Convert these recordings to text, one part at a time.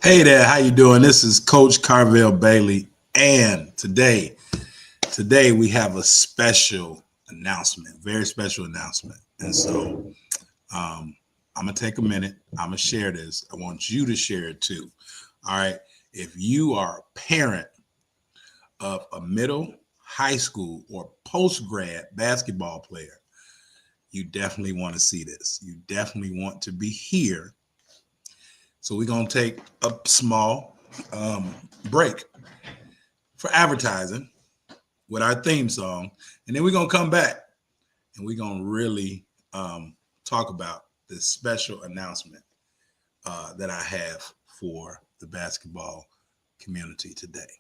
Hey there, how you doing? This is Coach Carvel Bailey, and today we have a special announcement, very special announcement. And so I'm gonna take a minute. I'm gonna share this. I want you to share it too. All right. If you are a parent of a middle, high school, or post grad basketball player, you definitely want to see this. You definitely want to be here. So we're gonna take a small break for advertising with our theme song, and then we're gonna come back and we're gonna really talk about this special announcement that I have for the basketball community today.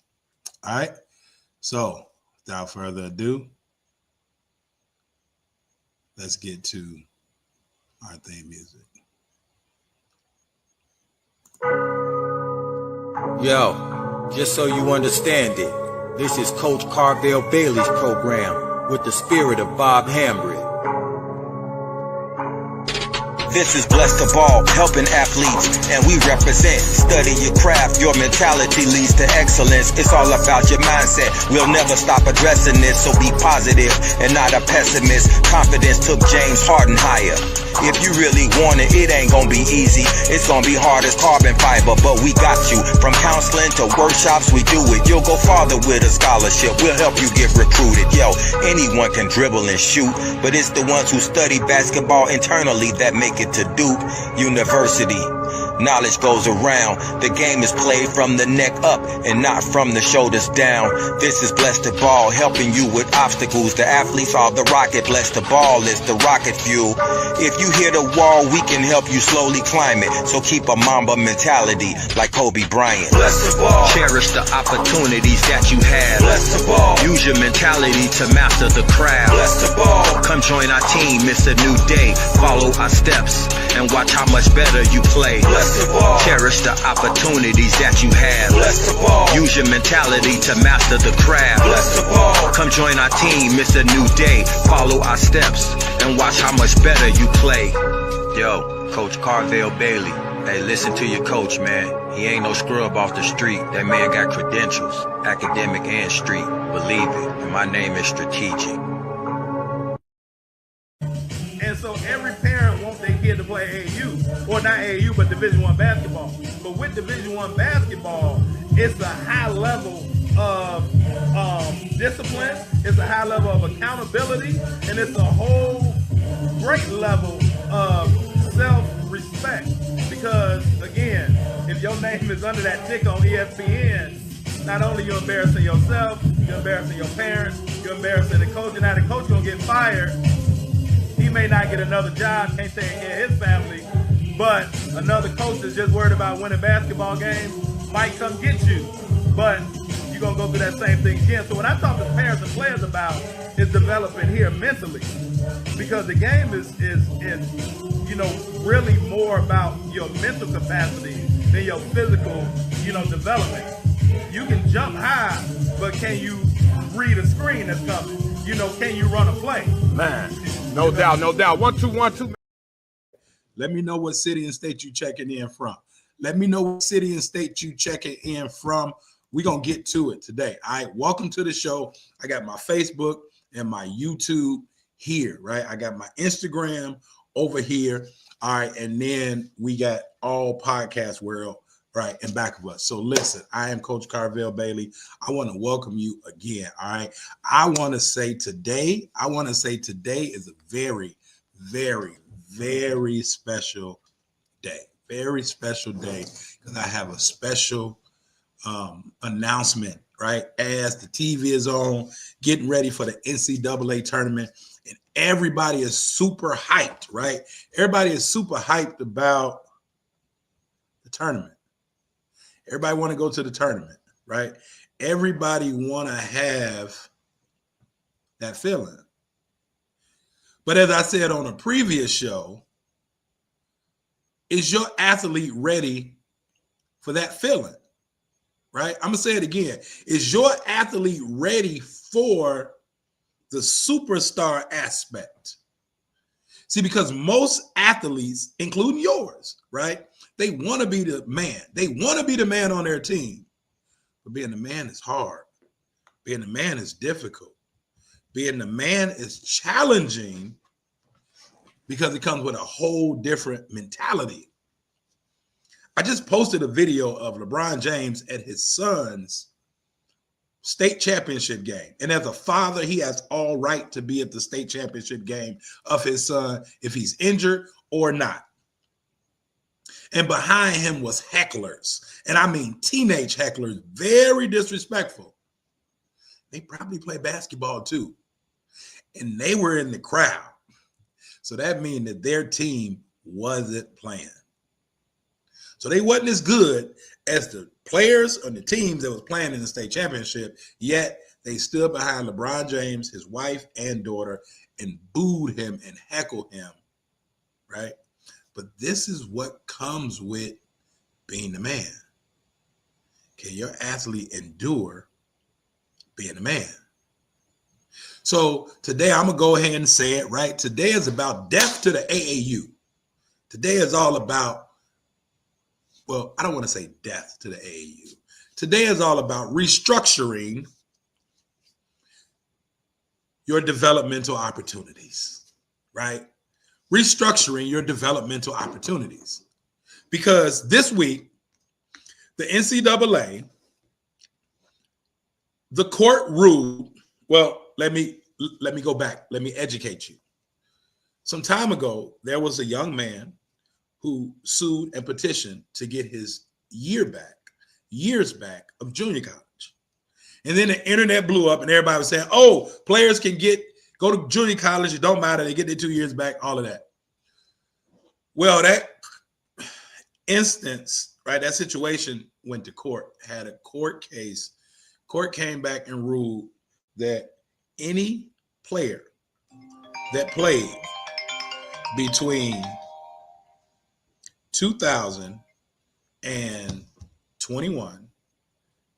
All right. So without further ado, let's get to our theme music. Yo, just so you understand it, this is Coach Carvel Bailey's program with the spirit of Bob Hambry. This is Blessed to Ball, helping athletes, and we represent. Study your craft, your mentality leads to excellence. It's all about your mindset. We'll never stop addressing this, so be positive and not a pessimist. Confidence took James Harden higher. If you really want it, it ain't gonna be easy. It's gonna be hard as carbon fiber, but we got you. From counseling to workshops, we do it. You'll go farther with a scholarship. We'll help you get recruited. Yo, anyone can dribble and shoot, but it's the ones who study basketball internally that make it to Duke University. Knowledge goes around. The game is played from the neck up and not from the shoulders down. This is Blessed to Ball, helping you with obstacles. The athletes are the rocket. Blessed to Ball is the rocket fuel. If you hit a wall, we can help you slowly climb it. So keep a Mamba mentality like Kobe Bryant. Blessed to Ball. Cherish the opportunities that you have. Blessed to Ball. Use your mentality to master the craft. Blessed to Ball. Come join our team, it's a new day. Follow our steps and watch how much better you play. Cherish the opportunities that you have. Use your mentality to master the craft. Come join our team, it's a new day. Follow our steps and watch how much better you play. Yo, Coach Carvel Bailey. Hey, listen to your coach, man. He ain't no scrub off the street. That man got credentials, academic and street. Believe it, and my name is strategic. And so every parent wants their kid to play AAU, or not AAU, but Division I basketball. But with Division I basketball, it's a high level of discipline, it's a high level of accountability, and it's a whole great level of self-respect. Because, again, if your name is under that tick on ESPN, not only you're embarrassing yourself, you're embarrassing your parents, you're embarrassing the coach, and now the coach gonna get fired. He may not get another job, can't take care of his family, but another coach that's just worried about winning basketball games might come get you. But you're going to go through that same thing again. So what I talk to parents and players about is developing here mentally. Because the game is really more about your mental capacity than your physical, development. You can jump high, but can you read a screen that's coming? Can you run a play? Man, no doubt. 1 2 1 2. Let me know what city and state you checking in from. Let me know what city and state you checking in from. We're going to get to it today. All right, welcome to the show. I got my Facebook and my YouTube here, right? I got my Instagram over here. All right, and then we got all podcast world right in back of us. So listen, I am Coach Carvel Bailey. I want to welcome you again. All right. I want to say today is a very, very, very special day. Very special day because I have a special announcement, right? As the TV is on, getting ready for the NCAA tournament, and everybody is super hyped, right? Everybody is super hyped about the tournament. Everybody want to go to the tournament, right? Everybody want to have that feeling. But as I said on a previous show, is your athlete ready for that feeling, right? I'm going to say it again. Is your athlete ready for the superstar aspect? See, because most athletes, including yours, right? They want to be the man. They want to be the man on their team. But being the man is hard. Being the man is difficult. Being the man is challenging because it comes with a whole different mentality. I just posted a video of LeBron James at his son's state championship game. And as a father, he has all right to be at the state championship game of his son if he's injured or not. And behind him was hecklers. And I mean teenage hecklers, very disrespectful. They probably play basketball too. And they were in the crowd. So that means that their team wasn't playing. So they wasn't as good as the players on the teams that was playing in the state championship, yet they stood behind LeBron James, his wife and daughter, and booed him and heckled him, right? But this is what comes with being the man. Can your athlete endure being a man? So today I'm going to go ahead and say it, right? Today is about death to the AAU. Today is all about, well, I don't want to say death to the AAU. Today is all about restructuring your developmental opportunities, right? Restructuring your developmental opportunities. Because this week, the NCAA, the court ruled, well, let me go back. Let me educate you. Some time ago, there was a young man who sued and petitioned to get his years back of junior college. And then the internet blew up and everybody was saying, oh, players can go to junior college. It don't matter. They get their 2 years back, all of that. Well, that instance, right, that situation went to court, had a court case. Court came back and ruled that any player that played between 2021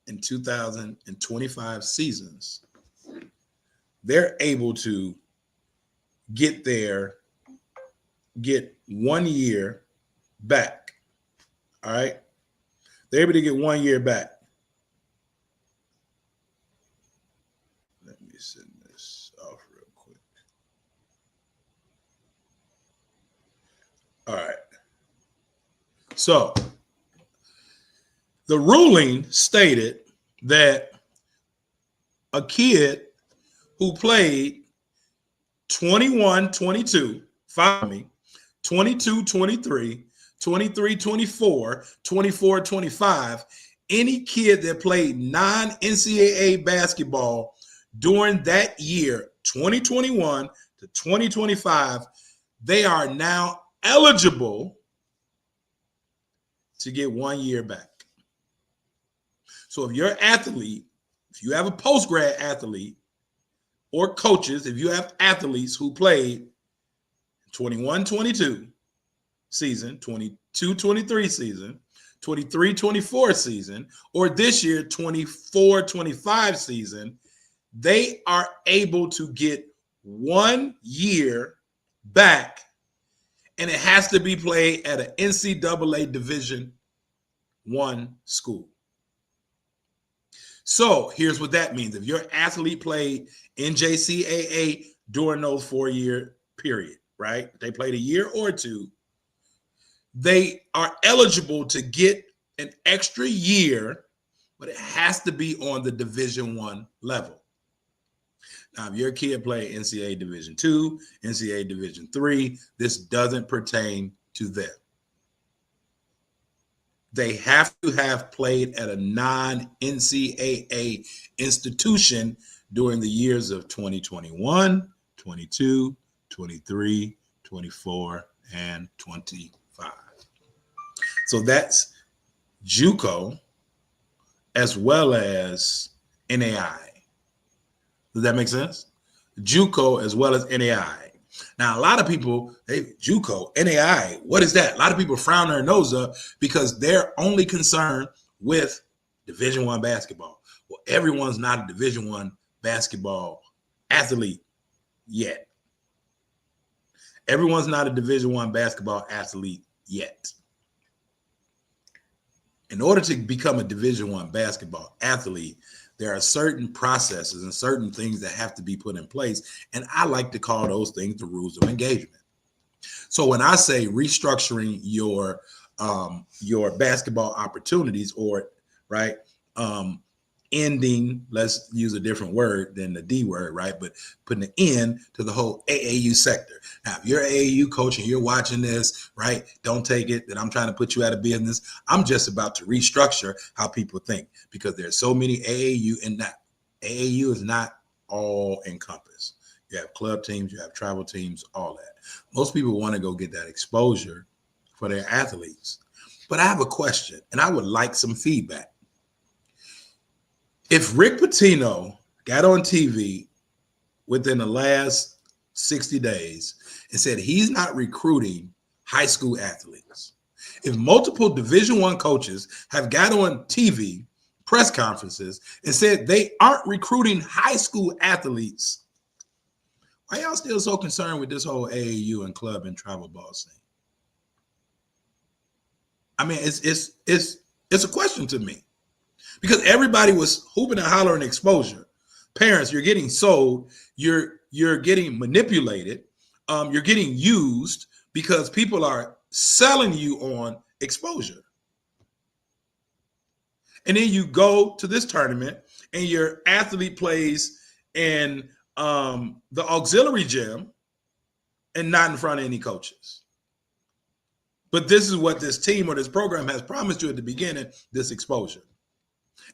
and 2025 seasons, they're able to get 1 year back. All right. They're able to get 1 year back. Let me send this off real quick. All right. So the ruling stated that a kid who played 21-22, follow me, 22-23, 23-24, 24-25, any kid that played non-NCAA basketball during that year, 2021 to 2025, they are now eligible to get 1 year back. So if you're an athlete, if you have a post-grad athlete or coaches, if you have athletes who played 21-22 season, 22-23 season, 23-24 season, or this year 24-25 season, they are able to get 1 year back, and it has to be played at an NCAA Division I school. So here's what that means. If your athlete played NJCAA during those 4 year period, right? They played a year or two, they are eligible to get an extra year, but it has to be on the Division I level. Now, if your kid played NCAA Division II, NCAA Division III, this doesn't pertain to them. They have to have played at a non-NCAA institution during the years of 2021, 22, 23, 24, and 25. So that's JUCO as well as NAI. Does that make sense? JUCO as well as NAI. Now, a lot of people, JUCO, NAI, what is that? A lot of people frown their nose up because they're only concerned with Division I basketball. Well, everyone's not a Division I basketball athlete yet. Everyone's not a Division I basketball athlete yet. In order to become a Division I basketball athlete, there are certain processes and certain things that have to be put in place. And I like to call those things the rules of engagement. So when I say restructuring your basketball opportunities, or right, ending, let's use a different word than the D word, right? But putting an end to the whole AAU sector. Now, if you're an AAU coach and you're watching this, right, don't take it that I'm trying to put you out of business. I'm just about to restructure how people think, because there's so many AAU, and that AAU is not all encompassed. You have club teams, you have travel teams, all that. Most people want to go get that exposure for their athletes. But I have a question, and I would like some feedback. If Rick Pitino got on TV within the last 60 days and said he's not recruiting high school athletes, if multiple Division I coaches have got on TV press conferences and said they aren't recruiting high school athletes, why y'all still so concerned with this whole AAU and club and travel ball scene? I mean, it's a question to me. Because everybody was hooping and hollering exposure. Parents, you're getting sold. You're getting manipulated. You're getting used because people are selling you on exposure. And then you go to this tournament and your athlete plays in the auxiliary gym and not in front of any coaches. But this is what this team or this program has promised you at the beginning, this exposure.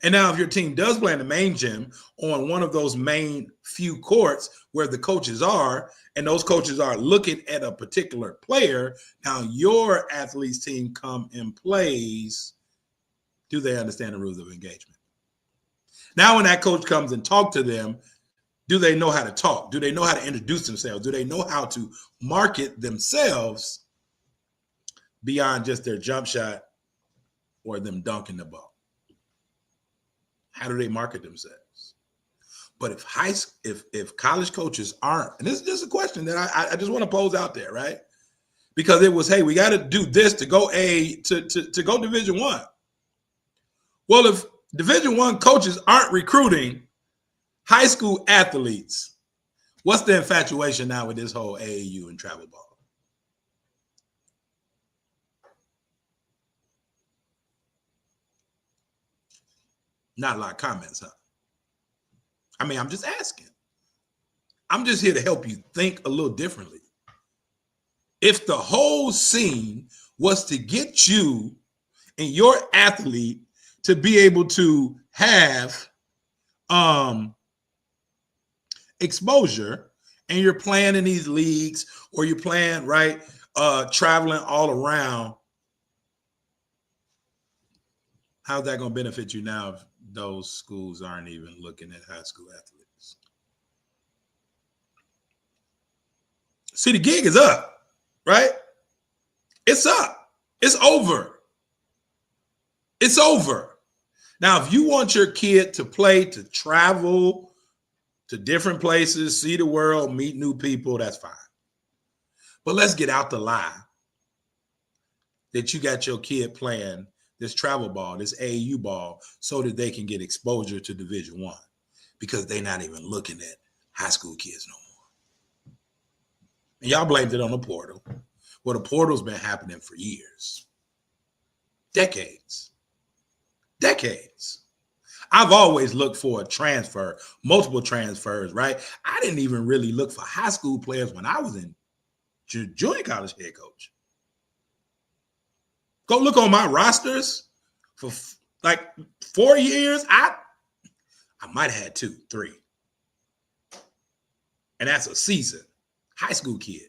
And now if your team does play in the main gym on one of those main few courts where the coaches are, and those coaches are looking at a particular player, now your athlete's team come and plays, do they understand the rules of engagement? Now when that coach comes and talk to them, do they know how to talk? Do they know how to introduce themselves? Do they know how to market themselves beyond just their jump shot or them dunking the ball? How do they market themselves? But if college coaches aren't, and this is just a question that I just want to pose out there, right? Because it was, hey, we got to do this to go to go Division I. Well, if Division I coaches aren't recruiting high school athletes, what's the infatuation now with this whole AAU and travel ball? Not a lot of comments, huh? I mean, I'm just asking. I'm just here to help you think a little differently. If the whole scene was to get you and your athlete to be able to have exposure, and you're playing in these leagues, or you're playing, right, traveling all around, how's that going to benefit you now if those schools aren't even looking at high school athletes? See, the gig is up, right? It's up. It's over. It's over. Now, if you want your kid to play, to travel to different places, see the world, meet new people, that's fine. But let's get out the lie that you got your kid playing this travel ball, this AAU ball, so that they can get exposure to Division I, because they're not even looking at high school kids no more. And y'all blamed it on the portal. Well, the portal's been happening for years, decades. I've always looked for a transfer, multiple transfers, right? I didn't even really look for high school players when I was in junior college head coach. Go look on my rosters for like 4 years. I might have had 2, 3. And that's a season. High school kid.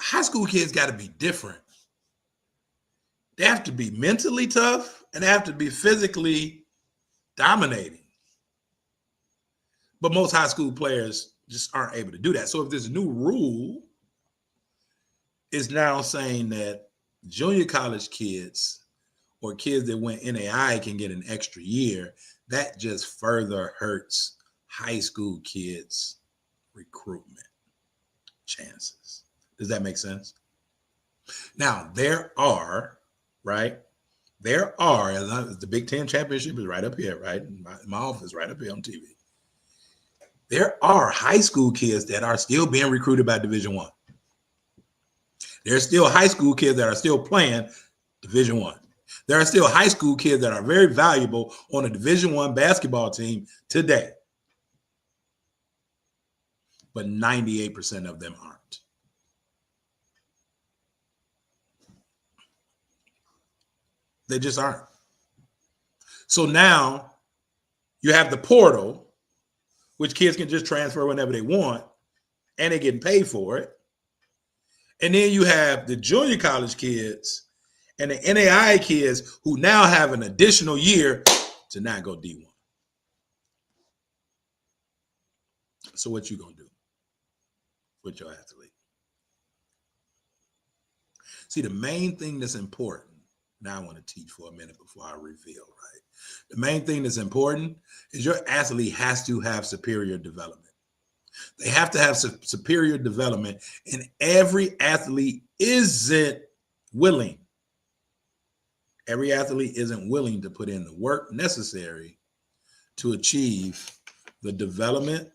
High school kids got to be different. They have to be mentally tough, and they have to be physically dominating. But most high school players just aren't able to do that. So if this new rule is now saying that junior college kids or kids that went NAI can get an extra year, that just further hurts high school kids' recruitment. chances. Does that make sense? Now, there are, right? There are, the Big Ten championship is right up here, right? In my office, right up here on TV. There are high school kids that are still being recruited by Division I. There's still high school kids that are still playing Division I. There are still high school kids that are very valuable on a Division I basketball team today. But 98% of them aren't. They just aren't. So now you have the portal, which kids can just transfer whenever they want, and they're getting paid for it. And then you have the junior college kids and the NAIA kids who now have an additional year to not go D1. So what you gonna do with your athlete? See, the main thing that's important, now I want to teach for a minute before I reveal, right? The main thing that's important is your athlete has to have superior development. They have to have superior development, and every athlete isn't willing. Every athlete isn't willing to put in the work necessary to achieve the development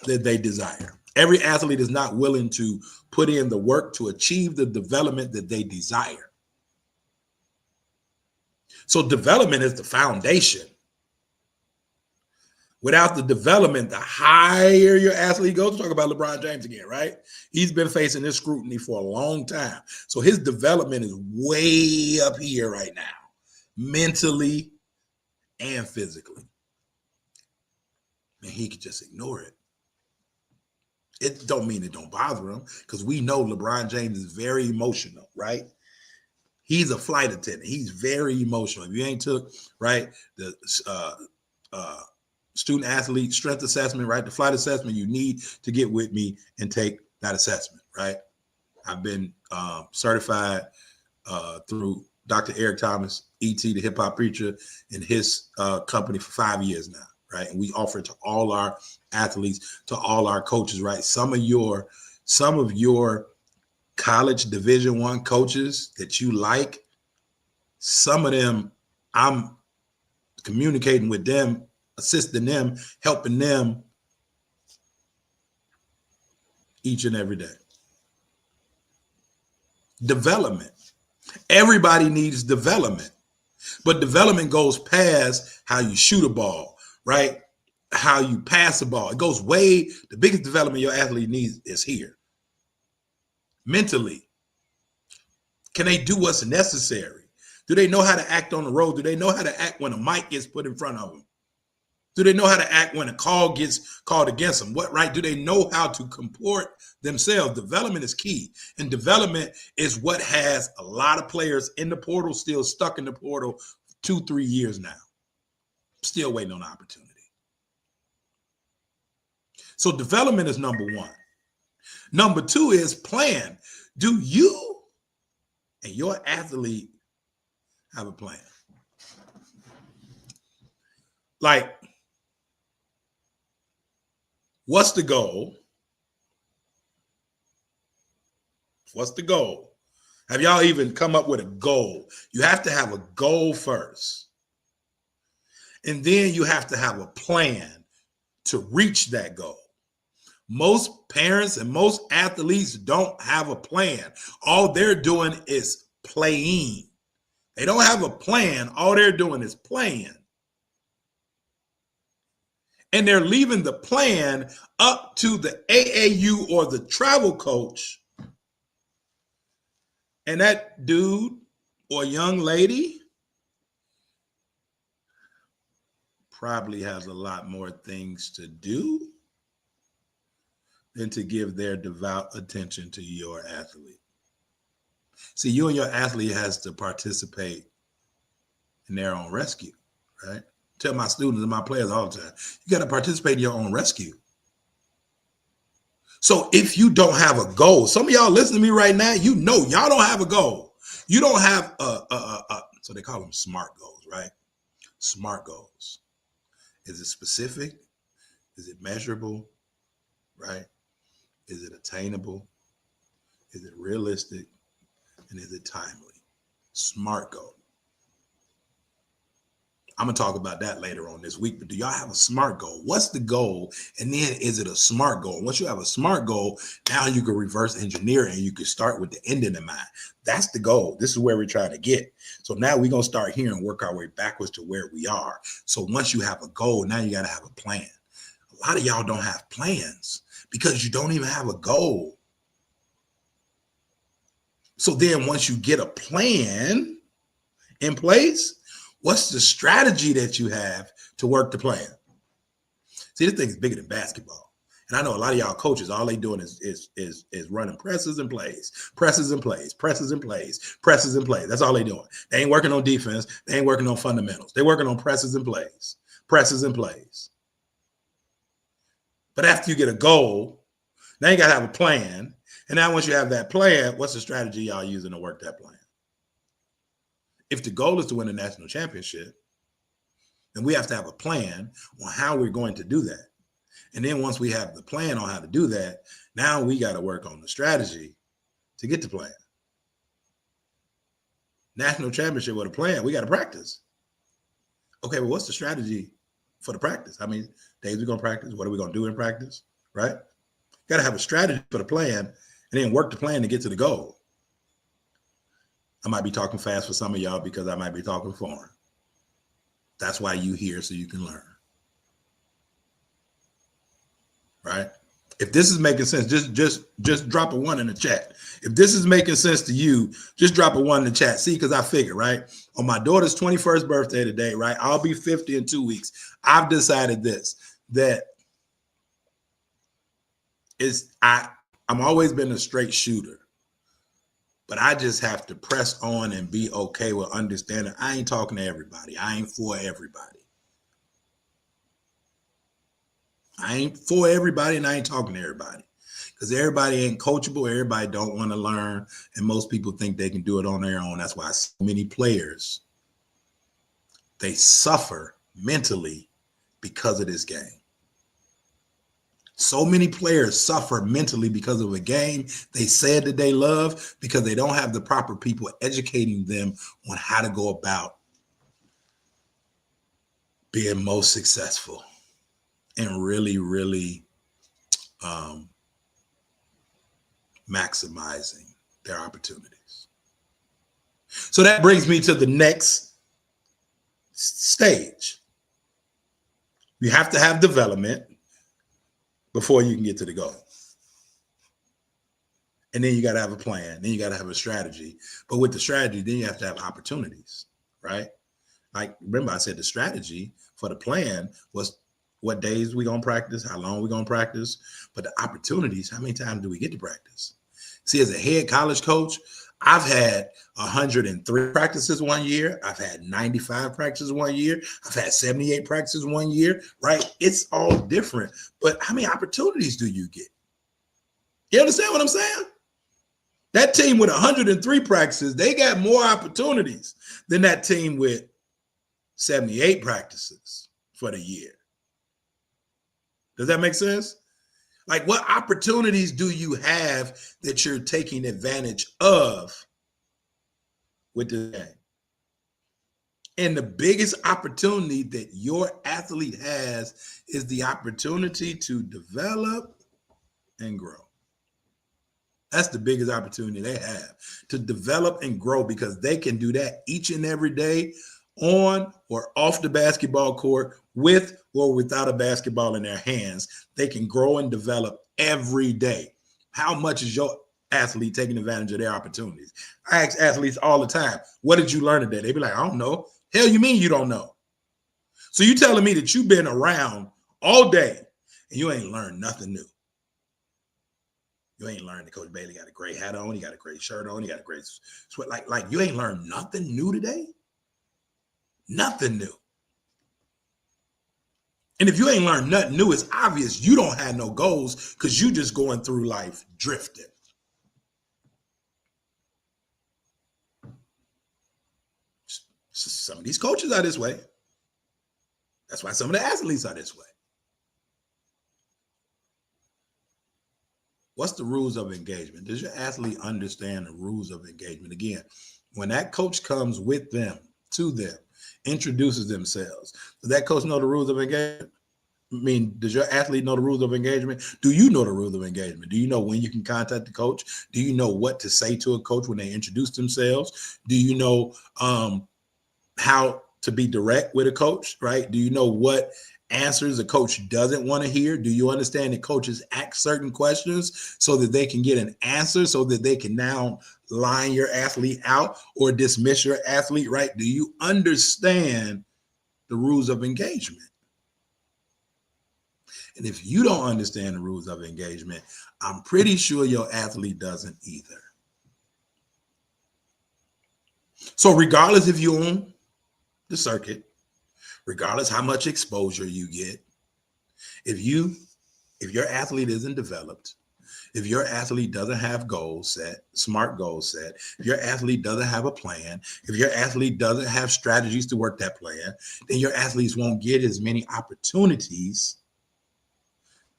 that they desire. Every athlete is not willing to put in the work to achieve the development that they desire. So development is the foundation. Without the development, the higher your athlete goes, talk about LeBron James again, right? He's been facing this scrutiny for a long time. So his development is way up here right now, mentally and physically. And he could just ignore it. It don't mean it don't bother him, because we know LeBron James is very emotional, right? He's a flight attendant. He's very emotional. If you ain't took, right, the student athlete strength assessment, right, the flight assessment, you need to get with me and take that assessment, right? I've been certified through Dr. Eric Thomas, E.T., the hip hop preacher, in his company for 5 years now, right? And we offer it to all our athletes, to all our coaches, right? Some of your college Division I coaches that you like, some of them I'm communicating with them, assisting them, helping them each and every day. Development. Everybody needs development, but development goes past how you shoot a ball, right? How you pass the ball. It goes way, the biggest development your athlete needs is here. Mentally. Can they do what's necessary? Do they know how to act on the road? Do they know how to act when a mic gets put in front of them? Do they know how to act when a call gets called against them? What right? Do they know how to comport themselves? Development is key. And development is what has a lot of players in the portal, still stuck in the portal 2-3 years now. Still waiting on opportunity. So development is number one. Number two is plan. Do you and your athlete have a plan? Like, what's the goal? What's the goal? Have y'all even come up with a goal? You have to have a goal first. And then you have to have a plan to reach that goal. Most parents and most athletes don't have a plan. All they're doing is playing. They don't have a plan. All they're doing is playing. And they're leaving the plan up to the AAU or the travel coach. And that dude or young lady probably has a lot more things to do than to give their devout attention to your athlete. See, you and your athlete has to participate in their own rescue, right? Tell my students and my players all the time, you got to participate in your own rescue. So if you don't have a goal, some of y'all listening to me right now, you know y'all don't have a goal. You don't have so they call them SMART goals, right? SMART goals. Is it specific? Is it measurable? Right? Is it attainable? Is it realistic? And is it timely? SMART goal. I'm going to talk about that later on this week, but do y'all have a SMART goal? What's the goal? And then is it a SMART goal? Once you have a SMART goal, now you can reverse engineer and you can start with the end in mind. That's the goal. This is where we're trying to get. So now we're going to start here and work our way backwards to where we are. So once you have a goal, now you got to have a plan. A lot of y'all don't have plans because you don't even have a goal. So then once you get a plan in place, what's the strategy that you have to work the plan? See, this thing is bigger than basketball. And I know a lot of y'all coaches, all they doing is running presses and plays, presses and plays, presses and plays, presses and plays. That's all they doing. They ain't working on defense. They ain't working on fundamentals. They're working on presses and plays, presses and plays. But after you get a goal, now you got to have a plan. And now once you have that plan, what's the strategy y'all using to work that plan? If the goal is to win a national championship, then we have to have a plan on how we're going to do that. And then once we have the plan on how to do that, now we got to work on the strategy to get the plan. National championship with a plan, we got to practice. Okay, well, what's the strategy for the practice? How many days we going to practice? What are we going to do in practice, right? Got to have a strategy for the plan and then work the plan to get to the goal. I might be talking fast for some of y'all because I might be talking foreign. That's why you here, so you can learn. Right? If this is making sense, just drop a 1 in the chat. If this is making sense to you, just drop a 1 in the chat. See, because I figure, right? On my daughter's 21st birthday today, right? I'll be 50 in 2 weeks. I've decided that I'm always been a straight shooter. But I just have to press on and be okay with understanding I ain't talking to everybody. I ain't for everybody. I ain't for everybody and I ain't talking to everybody. Because everybody ain't coachable. Everybody don't want to learn. And most people think they can do it on their own. That's why so many players, they suffer mentally because of this game. So many players suffer mentally because of a game they said that they love because they don't have the proper people educating them on how to go about being most successful and really, really maximizing their opportunities. So that brings me to the next stage. You have to have development before you can get to the goal. And then you got to have a plan. Then you got to have a strategy. But with the strategy, then you have to have opportunities, right? Like, remember I said the strategy for the plan was what days we going to practice, how long we going to practice. But the opportunities, how many times do we get to practice? See, as a head college coach, I've had 103 practices 1 year. I've had 95 practices 1 year. I've had 78 practices 1 year, right? It's all different. But how many opportunities do you get? You understand what I'm saying? That team with 103 practices, they got more opportunities than that team with 78 practices for the year. Does that make sense? Like, what opportunities do you have that you're taking advantage of with the game? And the biggest opportunity that your athlete has is the opportunity to develop and grow. That's the biggest opportunity they have, to develop and grow, because they can do that each and every day on or off the basketball court, with or without a basketball in their hands. They can grow and develop every day. How much is your athlete taking advantage of their opportunities? I ask athletes all the time, what did you learn today? They be like, I don't know. Hell, you mean you don't know? So you telling me that you've been around all day and you ain't learned nothing new? You ain't learned that Coach Bailey got a gray hat on, he got a gray shirt on, he got a gray sweat. Like you ain't learned nothing new today? Nothing new. And if you ain't learned nothing new, it's obvious you don't have no goals, because you just going through life drifting. Some of these coaches are this way. That's why some of the athletes are this way. What's the rules of engagement? Does your athlete understand the rules of engagement? Again, when that coach comes with them, to them, introduces themselves, does that coach know the rules of engagement? I mean, does your athlete know the rules of engagement? Do you know the rules of engagement? Do you know when you can contact the coach? Do you know what to say to a coach when they introduce themselves? Do you know how to be direct with a coach, right? Do you know what answers a coach doesn't want to hear? Do you understand that coaches ask certain questions so that they can get an answer, so that they can now line your athlete out or dismiss your athlete, right? Do you understand the rules of engagement? And if you don't understand the rules of engagement, I'm pretty sure your athlete doesn't either. So regardless if you own the circuit, regardless how much exposure you get, if your athlete isn't developed, if your athlete doesn't have goals set, smart goals set, if your athlete doesn't have a plan, if your athlete doesn't have strategies to work that plan, then your athletes won't get as many opportunities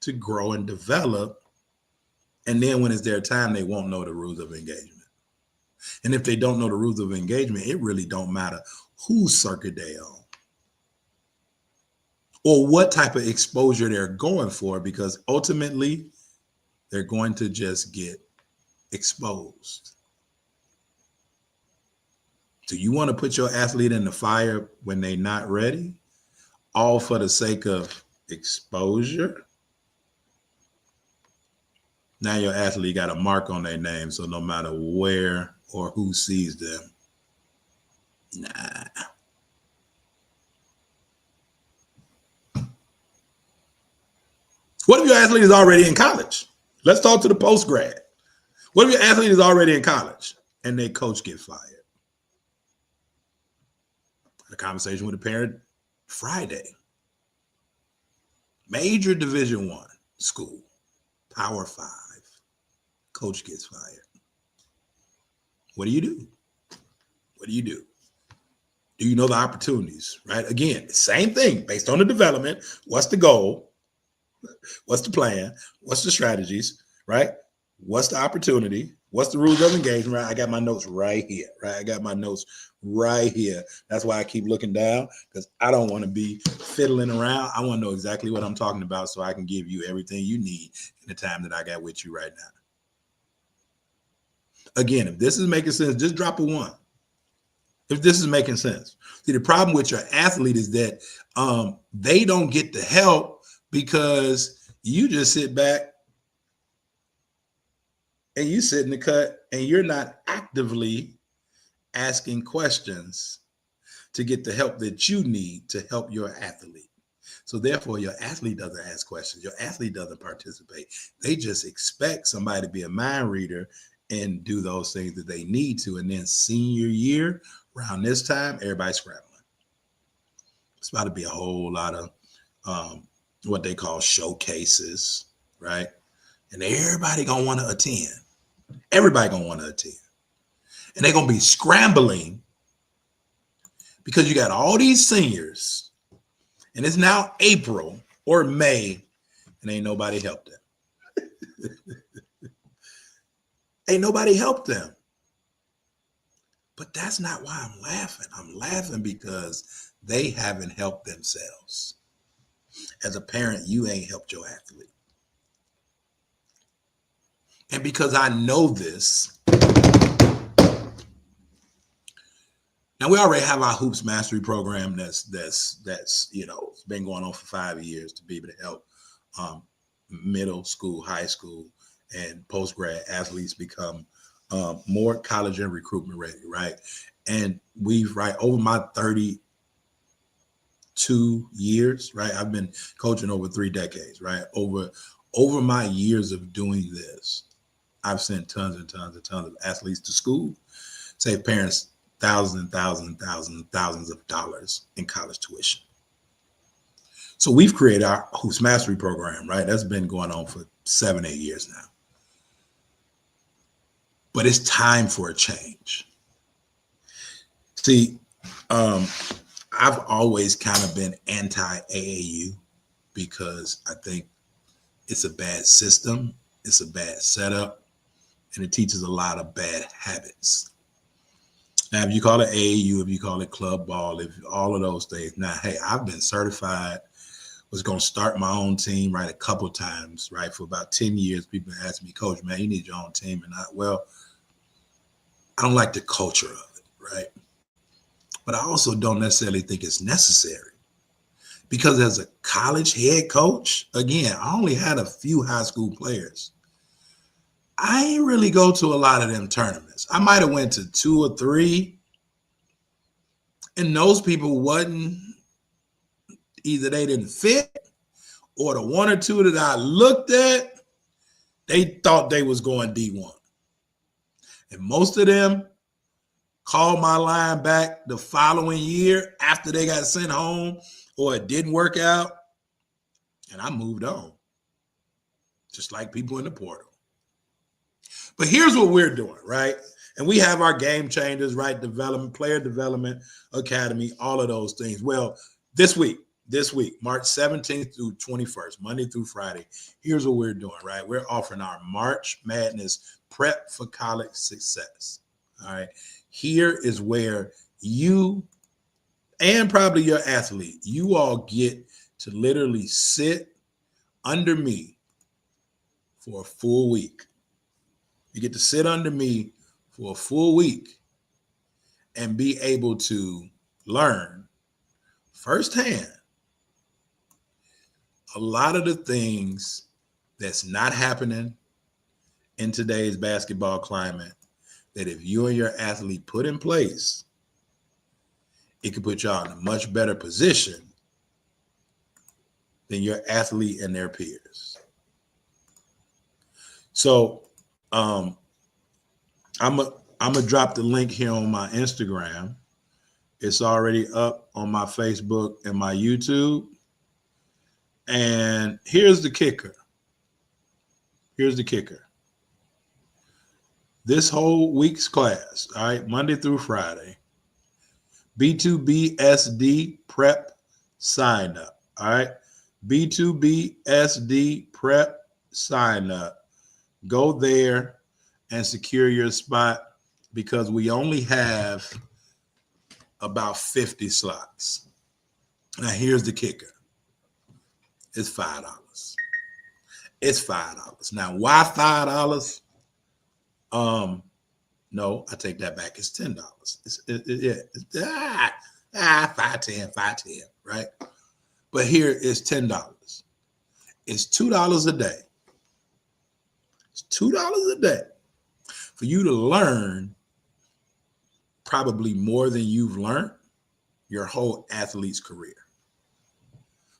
to grow and develop. And then when it's their time, they won't know the rules of engagement. And if they don't know the rules of engagement, it really don't matter whose circuit they on or what type of exposure they're going for, because ultimately they're going to just get exposed. Do you want to put your athlete in the fire when they're not ready, all for the sake of exposure? Now your athlete got a mark on their name, so no matter where or who sees them, nah. What if your athlete is already in college? Let's talk to the post grad. What if your athlete is already in college and their coach get fired? A conversation with a parent Friday. Major Division I school, Power 5. Coach gets fired. What do you do? What do you do? Do you know the opportunities, right? Again, same thing based on the development. What's the goal? What's the plan? What's the strategies, right? What's the opportunity? What's the rules of engagement? Right? I got my notes right here, right? I got my notes right here. That's why I keep looking down, because I don't want to be fiddling around. I want to know exactly what I'm talking about so I can give you everything you need in the time that I got with you right now. Again, if this is making sense, just drop a 1. If this is making sense. See, the problem with your athlete is that they don't get the help because you just sit back and you sit in the cut and you're not actively asking questions to get the help that you need to help your athlete. So therefore, your athlete doesn't ask questions. Your athlete doesn't participate. They just expect somebody to be a mind reader and do those things that they need to. And then senior year, around this time, everybody's scrambling. It's about to be a whole lot of what they call showcases, right? And everybody gonna want to attend. Everybody gonna want to attend. And they're gonna be scrambling because you got all these seniors, and it's now April or May, and ain't nobody helped them. Ain't nobody helped them. But that's not why I'm laughing. I'm laughing because they haven't helped themselves. As a parent, you ain't helped your athlete. And because I know this, now we already have our Hoops Mastery program that's you know, it's been going on for 5 years to be able to help middle school, high school, and post-grad athletes become more college and recruitment ready, right? And we've, right, over my 32 years, right? I've been coaching over 3 decades, right? Over my years of doing this, I've sent tons and tons and tons of athletes to school, saved parents thousands and thousands and thousands and thousands of dollars in college tuition. So we've created our Hoops Mastery program, right? That's been going on for 7, 8 years now. But it's time for a change. See, I've always kind of been anti-AAU because I think it's a bad system It's a bad setup, and it teaches a lot of bad habits. Now, if you call it AAU, if you call it club ball, if all of those things. Now, hey, I've been certified, was going to start my own team, right, a couple times, right? For about 10 years, people ask me, Coach, man, you need your own team. And well, I don't like the culture of it, right? But I also don't necessarily think it's necessary. Because as a college head coach, again, I only had a few high school players. I ain't really go to a lot of them tournaments. I might have went to 2 or 3. And those people wasn't, either they didn't fit, or the 1 or 2 that I looked at, they thought they was going D1. And most of them called my line back the following year after they got sent home or it didn't work out, and I moved on, just like people in the portal. But here's what we're doing, right? And we have our game changers, right? Development, player development academy, all of those things. Well, this week, March 17th through 21st, Monday through Friday, here's what we're doing, right? We're offering our March Madness Prep for College Success. All right. Here is where you and probably your athlete, you all get to literally sit under me for a full week. You get to sit under me for a full week and be able to learn firsthand a lot of the things that's not happening in today's basketball climate, that if you and your athlete put in place, it could put y'all in a much better position than your athlete and their peers. So I'm gonna drop the link here on my Instagram. It's already up on my Facebook and my YouTube. And here's the kicker. This whole week's class, all right, Monday through Friday, B2BSD prep sign up. All right. B2BSD prep sign up. Go there and secure your spot, because we only have about 50 slots. Now, here's the kicker. It's $5. It's $5. Now, why $5? No, I take that back. It's $10. $5.10, right? But here is $10. It's $2 a day. It's $2 a day for you to learn probably more than you've learned your whole athlete's career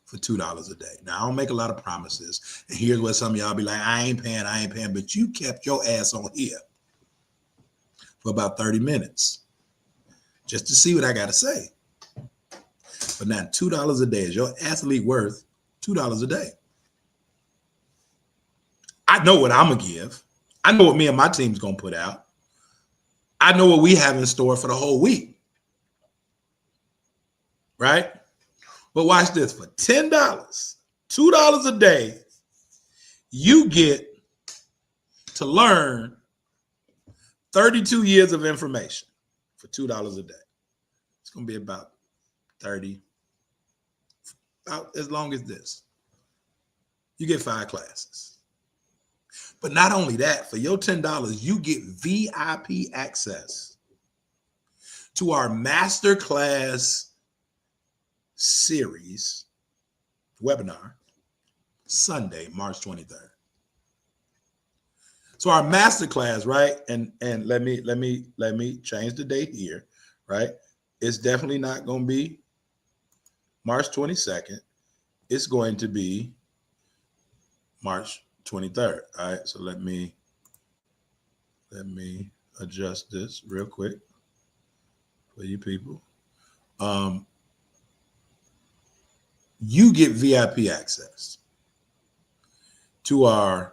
for $2 a day. Now, I don't make a lot of promises. And here's what some of y'all be like, I ain't paying, but you kept your ass on here for about 30 minutes just to see what I got to say. But now $2 a day is your athlete worth $2 a day. I know what I'm going to give. I know what me and my team's going to put out. I know what we have in store for the whole week. Right? But watch this. For $10, $2 a day, you get to learn 32 years of information for $2 a day. It's going to be about 30, about as long as this. You get 5 classes. But not only that, for your $10, you get VIP access to our masterclass series webinar Sunday, March 23rd. So our masterclass, right? And let me change the date here, right? It's definitely not going to be March 22nd. It's going to be March 23rd. All right. So let me adjust this real quick for you people. You get VIP access to our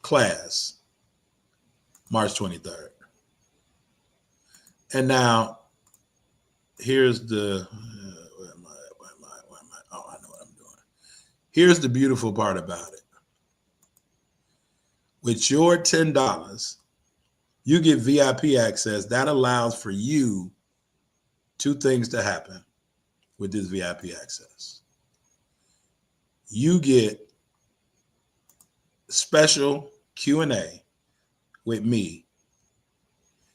class March 23rd. And now here's the where am I? Oh, I know what I'm doing. Here's the beautiful part about it. with your $10, you get VIP access. That allows for you two things to happen with this VIP access. You get special Q&A with me.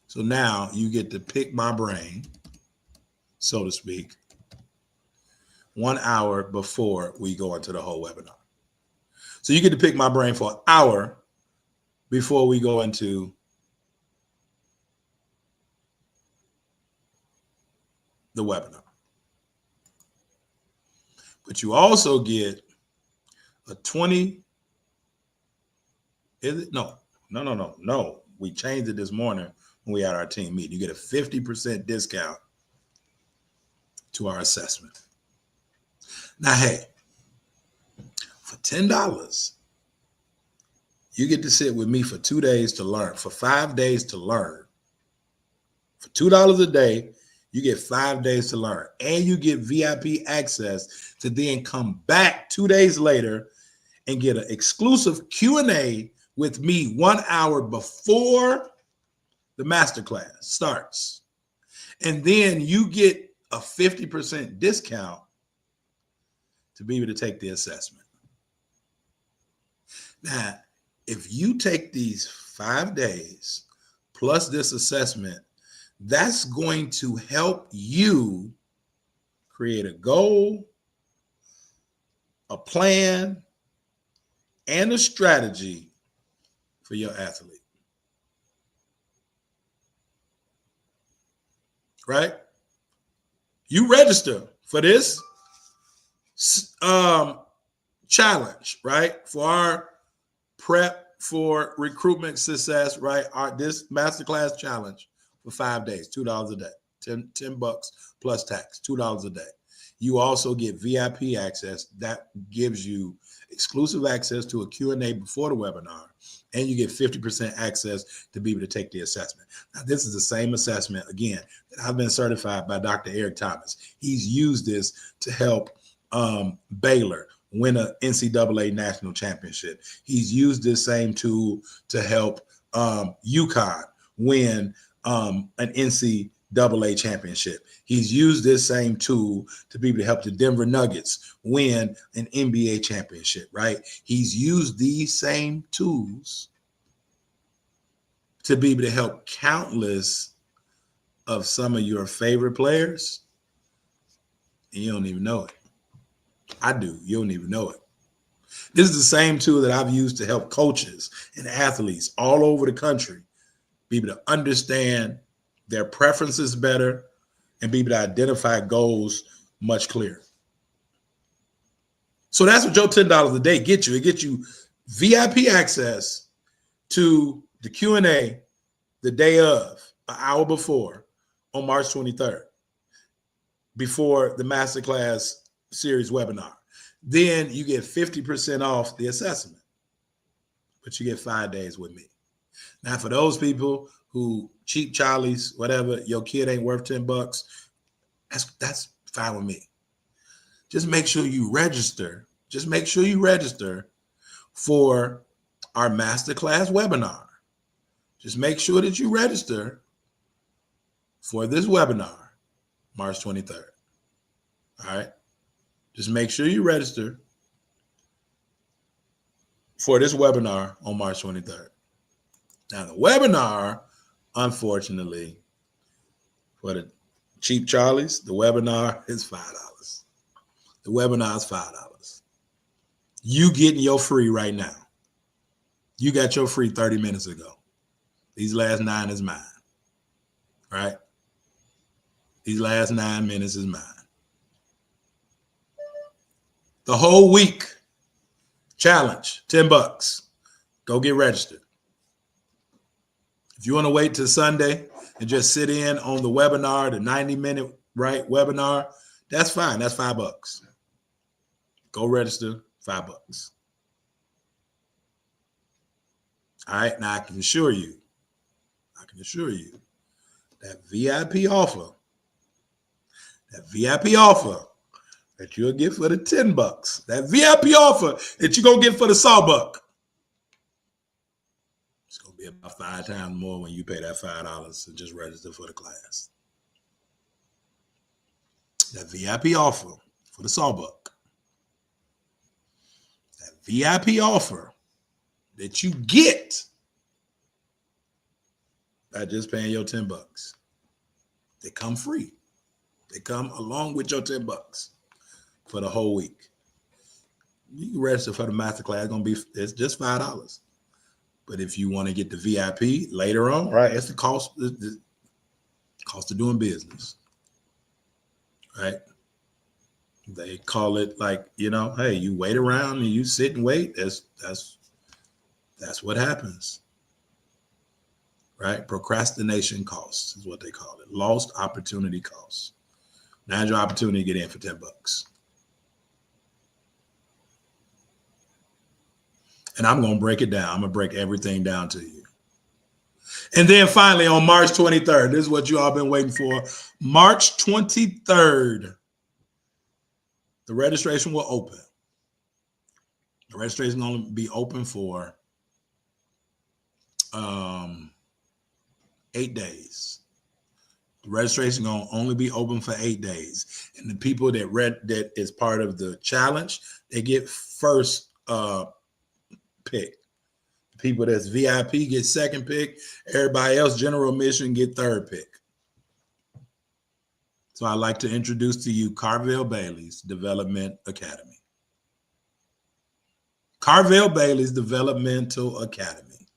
So now you get to pick my brain, so to speak, 1 hour before we go into the whole webinar. So you get to pick my brain for an hour before we go into the webinar. But you also get a 20, is it? No. We changed it this morning when we had our team meeting. You get a 50% discount to our assessment. Now, hey, for $10, you get to sit with me for 2 days to learn, for 5 days to learn. For $2 a day, you get 5 days to learn. And you get VIP access to then come back 2 days later and get an exclusive Q&A with me 1 hour before the masterclass starts. And then you get a 50% discount to be able to take the assessment. Now, if you take these 5 days plus this assessment, that's going to help you create a goal, a plan, and a strategy for your athlete. Right? You register for this challenge, right? For our prep for recruitment success, right? This masterclass challenge for 5 days, $2 a day, $10 plus tax, $2 a day. You also get VIP access. That gives you exclusive access to a Q&A before the webinar, and you get 50% access to be able to take the assessment. Now, this is the same assessment, again, that I've been certified by Dr. Eric Thomas. He's used this to help Baylor win an NCAA national championship. He's used this same tool to help UConn win an NCAA championship. He's used this same tool to be able to help the Denver Nuggets win an NBA championship, right? He's used these same tools to be able to help countless of some of your favorite players, and you don't even know it. I do. You don't even know it. This is the same tool that I've used to help coaches and athletes all over the country be able to understand their preferences better and be able to identify goals much clearer. So that's what your $10 a day gets you. It gets you VIP access to the Q&A the day of, an hour before, on March 23rd, before the Masterclass Series webinar. Then you get 50% off the assessment, but you get 5 days with me. Now, for those people who cheap Charlies, whatever, your kid ain't worth $10, that's fine with me. Just make sure you register. Just make sure you register for our masterclass webinar. Just make sure that you register for this webinar, March 23rd. All right? Just make sure you register for this webinar on March 23rd. Now, the webinar, unfortunately, for the cheap Charlies, the webinar is $5. The webinar is $5. You getting your free right now. You got your free 30 minutes ago. These last 9 is mine. Right? These last 9 minutes is mine. The whole week challenge, $10. Go get registered. If you want to wait till Sunday and just sit in on the webinar, the 90-minute webinar, that's fine. That's $5. Go register, $5. All right. Now I can assure you that VIP offer that you'll get for the $10, that VIP offer that you're going to get for the sawbuck, Be about 5 times more when you pay that $5 to just register for the class. That VIP offer for the Sawbuck. That VIP offer that you get by just paying your $10. They come free. They come along with your $10 for the whole week. You can register for the masterclass. It's just $5. But if you want to get the VIP later on, right, it's the cost of doing business, right? They call it like, hey, you wait around and you sit and wait. That's what happens, right? Procrastination costs is what they call it. Lost opportunity costs. Now's your opportunity to get in for $10. And I'm going to break it down. I'm going to break everything down to you. And then finally, on March 23rd, this is what you all been waiting for. March 23rd, the registration will open. The registration is going to be open for 8 days. The registration is going to only be open for 8 days. And the people that is part of the challenge, they get first pick. People that's VIP get second pick. Everybody else, general admission, get third pick. So I'd like to introduce to you Carvel Bailey's Development Academy. Carvel Bailey's Developmental Academy.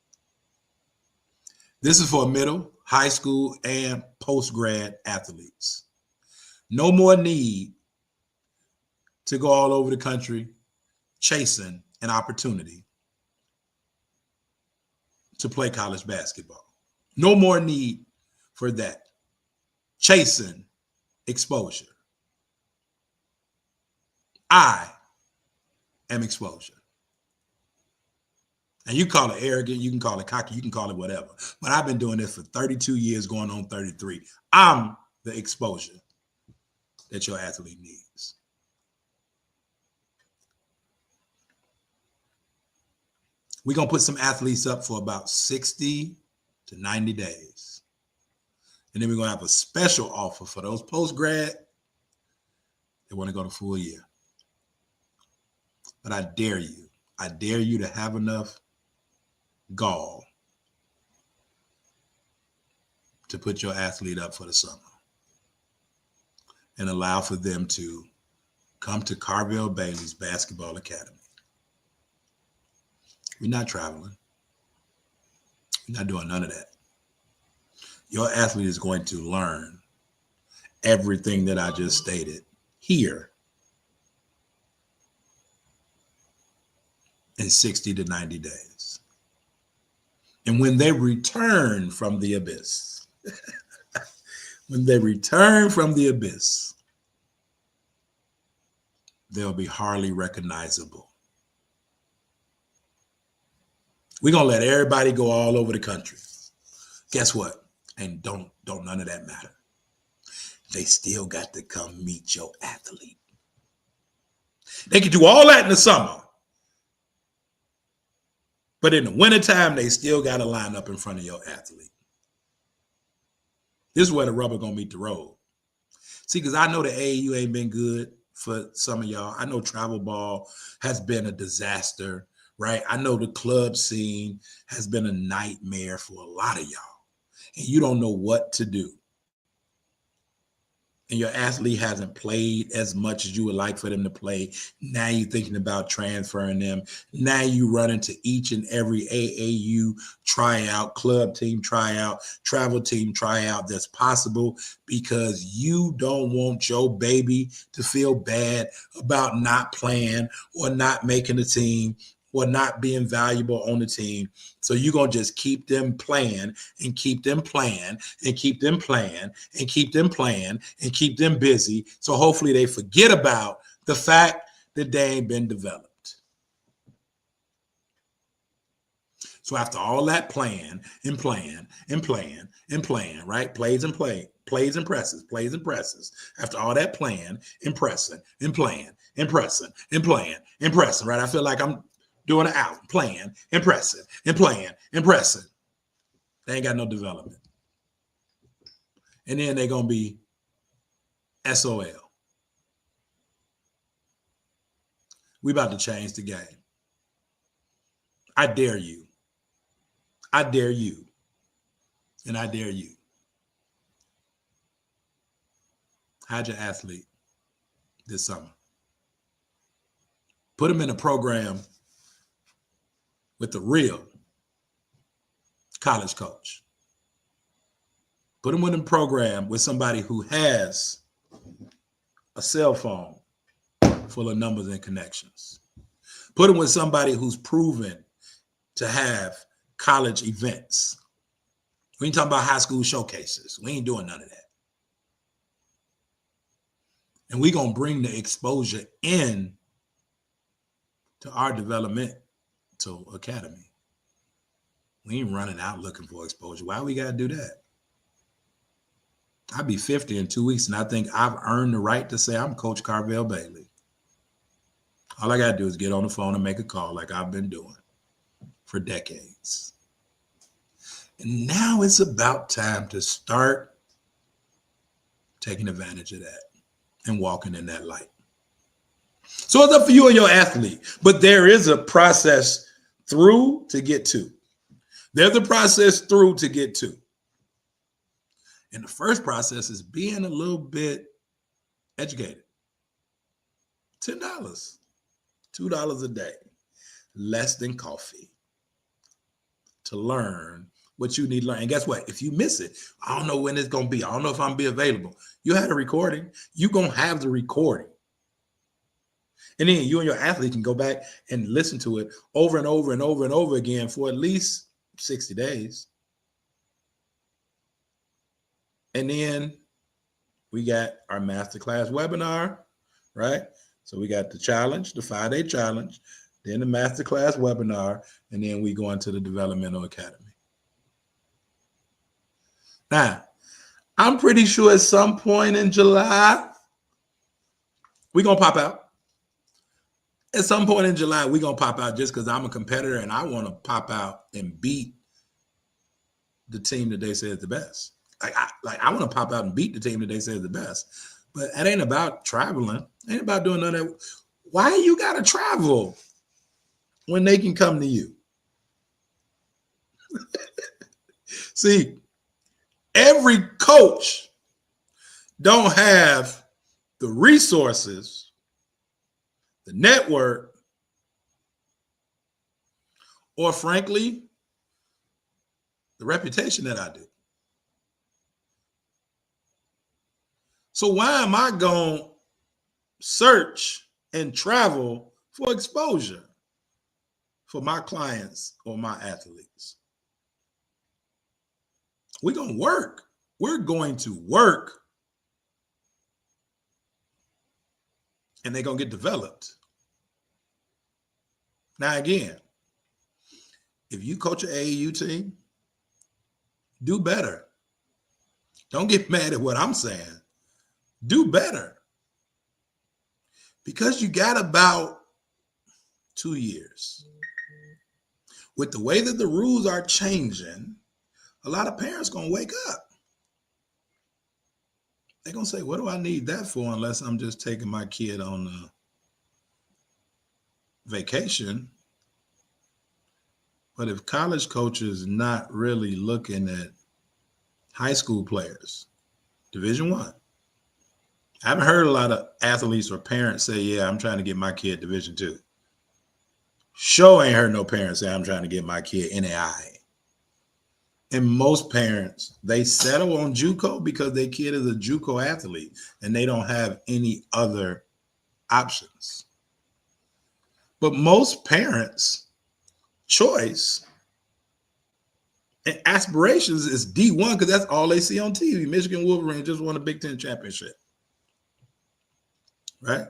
This is for middle, high school, and post-grad athletes. No more need to go all over the country chasing an opportunity to play college basketball. No more need for that. Chasing exposure. I am exposure. And you call it arrogant, you can call it cocky, you can call it whatever. But I've been doing this for 32 years, going on 33. I'm the exposure that your athlete needs. We're going to put some athletes up for about 60 to 90 days. And then we're going to have a special offer for those post-grad that want to go to full year. But I dare you to have enough gall to put your athlete up for the summer and allow for them to come to Carvel Bailey's Basketball Academy. We're not traveling. We're not doing none of that. Your athlete is going to learn everything that I just stated here in 60 to 90 days. And when they return from the abyss, they'll be hardly recognizable. We're going to let everybody go all over the country. Guess what? And don't none of that matter. They still got to come meet your athlete. They can do all that in the summer. But in the wintertime, they still got to line up in front of your athlete. This is where the rubber going to meet the road. See, because I know the AAU ain't been good for some of y'all. I know travel ball has been a disaster. Right? I know the club scene has been a nightmare for a lot of y'all, and you don't know what to do. And your athlete hasn't played as much as you would like for them to play. Now you're thinking about transferring them. Now you run into each and every AAU tryout, club team tryout, travel team tryout that's possible because you don't want your baby to feel bad about not playing or not making the team or not being valuable on the team. So you're going to just keep them playing and keep them playing and keep them playing and keep them playing and keep them busy. So hopefully they forget about the fact that they ain't been developed. So after all that playing and playing and playing and playing, right? Plays and presses. After all that playing and pressing and playing and pressing and playing and pressing, right? I feel like I'm doing it out, playing and pressing and playing and pressing. They ain't got no development. And then they're going to be SOL. We about to change the game. I dare you. I dare you. And I dare you. Hide your athlete this summer. Put him in a program with a real college coach. Put him in a program with somebody who has a cell phone full of numbers and connections. Put him with somebody who's proven to have college events. We ain't talking about high school showcases. We ain't doing none of that. And we're going to bring the exposure in to our developmental academy. We ain't running out looking for exposure. Why we got to do that? I'll be 50 in 2 weeks, and I think I've earned the right to say I'm Coach Carvel Bailey. All I got to do is get on the phone and make a call like I've been doing for decades. And now it's about time to start taking advantage of that and walking in that light. So it's up for you and your athlete, but there is a process through to get to. There's a process through to get to. And the first process is being a little bit educated. $10, $2 a day, less than coffee, to learn what you need to learn. And guess what? If you miss it, I don't know when it's going to be. I don't know if I'm going to be available. You had a recording. You're going to have the recording. And then you and your athlete can go back and listen to it over and over and over and over again for at least 60 days. And then we got our masterclass webinar, right? So we got the challenge, the 5-day challenge, then the masterclass webinar, and then we go into the developmental academy. Now, I'm pretty sure at some point in July, we're going to pop out. At some point in July, we're going to pop out just because I'm a competitor and I want to pop out and beat the team that they say is the best. I want to pop out and beat the team that they say is the best. But it ain't about traveling. It ain't about doing none of that. Why you got to travel when they can come to you? See, every coach don't have the resources, the network, or frankly, the reputation that I do. So why am I going to search and travel for exposure for my clients or my athletes? We're going to work. We're going to work. And they're going to get developed. Now, again, if you coach an AAU team, do better. Don't get mad at what I'm saying. Do better. Because you got about 2 years. With the way that the rules are changing, a lot of parents going to wake up. They're going to say, what do I need that for unless I'm just taking my kid on a vacation? But if college coaches not really looking at high school players, Division I, I haven't heard a lot of athletes or parents say, yeah, I'm trying to get my kid Division II. Sure ain't heard no parents say, I'm trying to get my kid NAIA. And most parents, they settle on JUCO because their kid is a JUCO athlete and they don't have any other options. But most parents' choice and aspirations is D1 because that's all they see on TV. Michigan Wolverines just won a Big Ten championship. Right?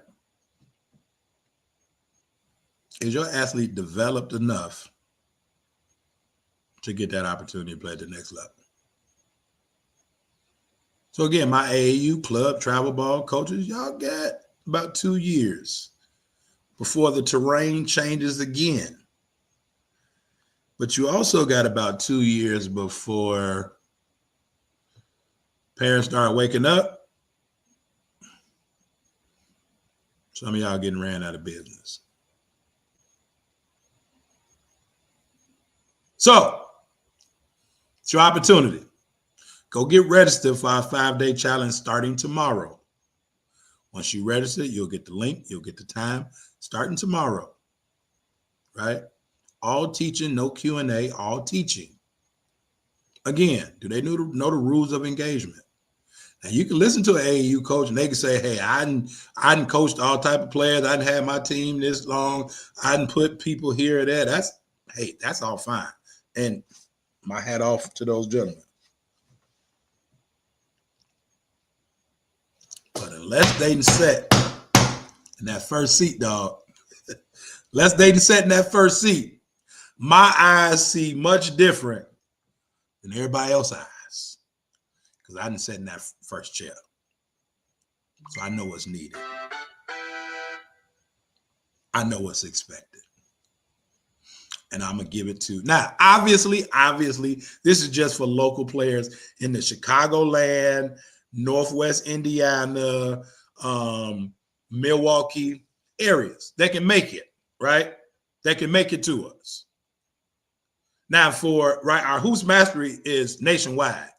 Is your athlete developed enough to get that opportunity to play at the next level? So again, my AAU club travel ball coaches, y'all got about 2 years before the terrain changes again. But you also got about 2 years before parents start waking up. Some of y'all getting ran out of business. So, it's your opportunity. Go get registered for our 5-day challenge starting tomorrow. Once you register, you'll get the link, you'll get the time, starting tomorrow, right? All teaching, no Q&A, all teaching. Again, do they know the rules of engagement? Now, you can listen to an AAU coach and they can say, hey, I didn't coached all type of players. I didn't have my team this long. I didn't put people here or there. That's all fine. And my hat off to those gentlemen. But unless they set in that first seat, dog, unless they set in that first seat, my eyes see much different than everybody else's eyes because I didn't sit in that first chair. So I know what's needed. I know what's expected. And I'm going to give it to. Now, obviously, this is just for local players in the Chicagoland, Northwest Indiana, Milwaukee areas. They can make it, right? They can make it to us. Now, our Hoops Mastery is nationwide.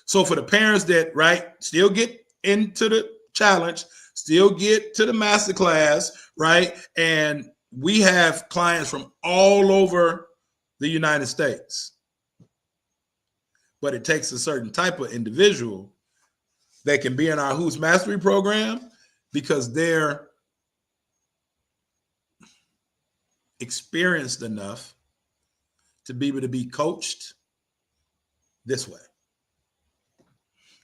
So for the parents that, still get into the challenge, still get to the masterclass, right? And we have clients from all over the United States. But it takes a certain type of individual that can be in our Hoops Mastery program because they're experienced enough to be able to be coached this way.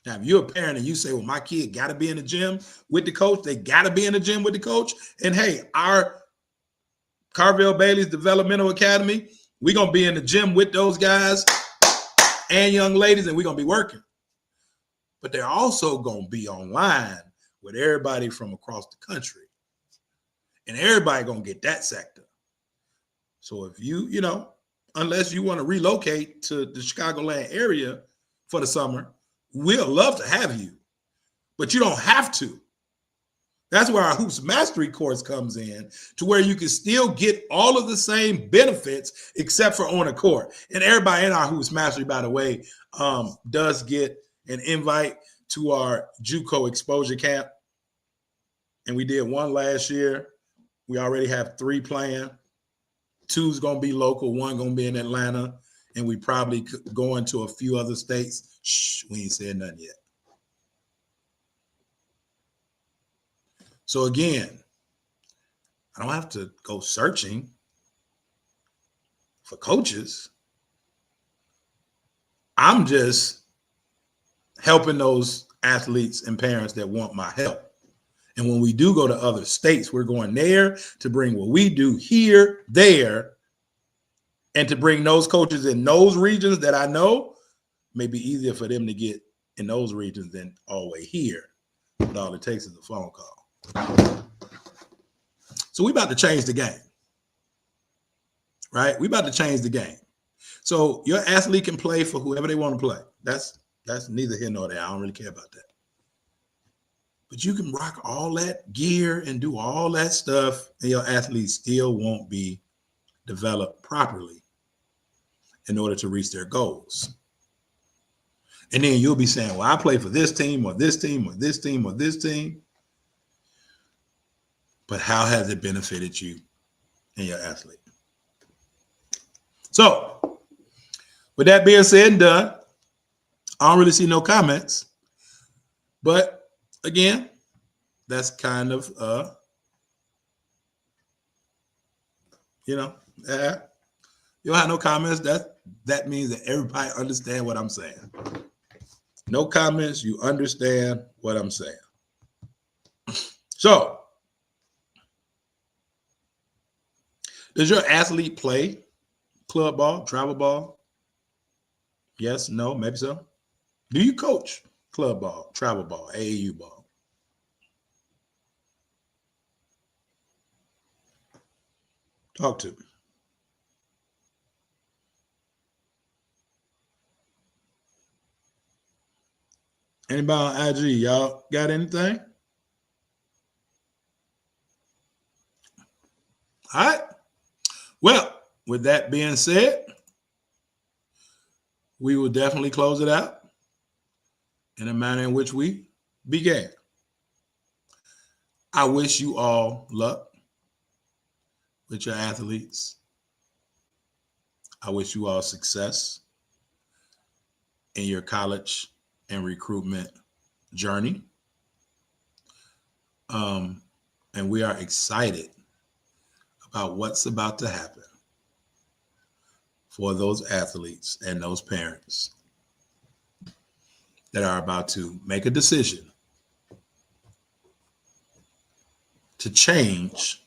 Now, if you're a parent and you say, well, my kid got to be in the gym with the coach, they got to be in the gym with the coach. And hey, our Carvel Bailey's Developmental Academy, we're going to be in the gym with those guys and young ladies, and we're going to be working. But they're also going to be online with everybody from across the country. And everybody going to get that sector. So if unless you want to relocate to the Chicagoland area for the summer, we'll love to have you. But you don't have to. That's where our Hoops Mastery course comes in, to where you can still get all of the same benefits except for on a court. And everybody in our Hoops Mastery, by the way, does get an invite to our JUCO exposure camp. And we did one last year. We already have 3 planned. 2's going to be local, 1 going to be in Atlanta, and we probably go into a few other states. Shh, we ain't said nothing yet. So again, I don't have to go searching for coaches. I'm just helping those athletes and parents that want my help. And when we do go to other states, we're going there to bring what we do here, there, and to bring those coaches in those regions that I know may be easier for them to get in those regions than all the way here. But all it takes is a phone call. So we about to change the game, right? We about to change the game. So your athlete can play for whoever they want to play. That's neither here nor there. I don't really care about that. But you can rock all that gear and do all that stuff, and your athlete still won't be developed properly in order to reach their goals. And then you'll be saying, well, I play for this team or this team or this team or this team. But how has it benefited you and your athlete? So, with that being said and done, I don't really see no comments. But again, that's kind of, you don't have no comments. That means that everybody understands what I'm saying. No comments, you understand what I'm saying. So, does your athlete play club ball, travel ball? Yes, no, maybe so. Do you coach club ball, travel ball, AAU ball? Talk to me. Anybody on IG? Y'all got anything? All right. Well, with that being said, we will definitely close it out in a manner in which we began. I wish you all luck with your athletes. I wish you all success in your college and recruitment journey. And we are excited about what's about to happen for those athletes and those parents that are about to make a decision to change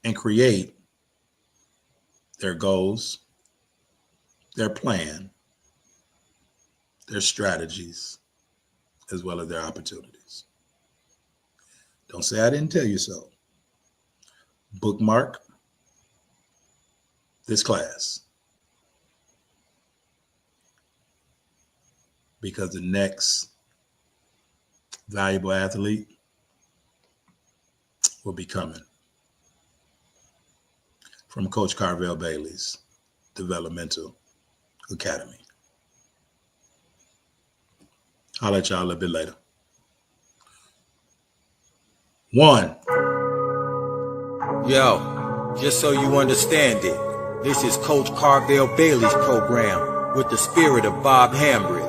and create their goals, their plan, their strategies, as well as their opportunities. Don't say I didn't tell you so. Bookmark this class, because the next valuable athlete will be coming from Coach Carvel Bailey's Developmental Academy. I'll let y'all a little bit later. 1. Yo, just so you understand it, this is Coach Carvel Bailey's program with the spirit of Bob Hambry.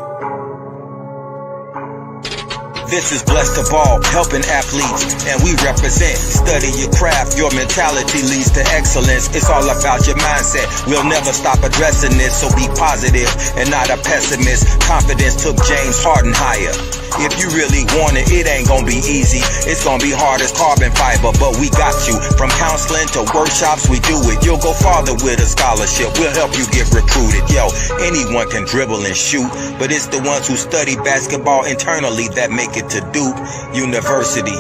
This is Blessed of All, helping athletes, and we represent. Study your craft, your mentality leads to excellence. It's all about your mindset. We'll never stop addressing this, so be positive and not a pessimist. Confidence took James Harden higher. If you really want it, it ain't gonna be easy. It's gonna be hard as carbon fiber, but we got you. From counseling to workshops, we do it. You'll go farther with a scholarship. We'll help you get recruited. Yo, anyone can dribble and shoot, but it's the ones who study basketball internally that make it to Duke University.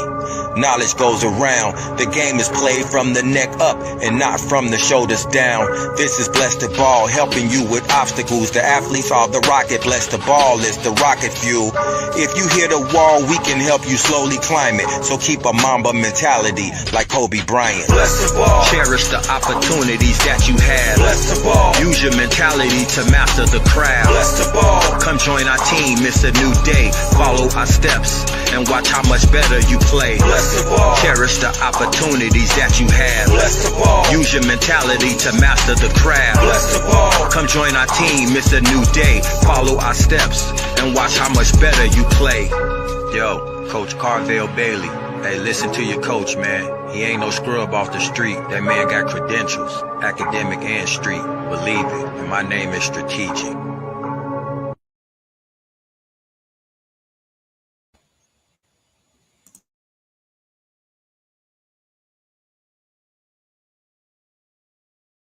Knowledge goes around. The game is played from the neck up and not from the shoulders down. This is Blessed of Ball, helping you with obstacles. The athletes are the rocket. Blessed of Ball is the rocket fuel. If you hit a wall, we can help you slowly climb it. So keep a Mamba mentality like Kobe Bryant. Blessed of Ball. Cherish the opportunities that you have. Blessed of Ball. Use your mentality to master the craft. Blessed of Ball. Come join our team, it's a new day. Follow our steps and watch how much better you play. Cherish the opportunities that you have. Use your mentality to master the craft. Come join our team, it's a new day. Follow our steps and watch how much better you play. Yo, Coach Carvel Bailey. Hey, listen to your coach, man. He ain't no scrub off the street. That man got credentials, academic and street. Believe it, and my name is strategic.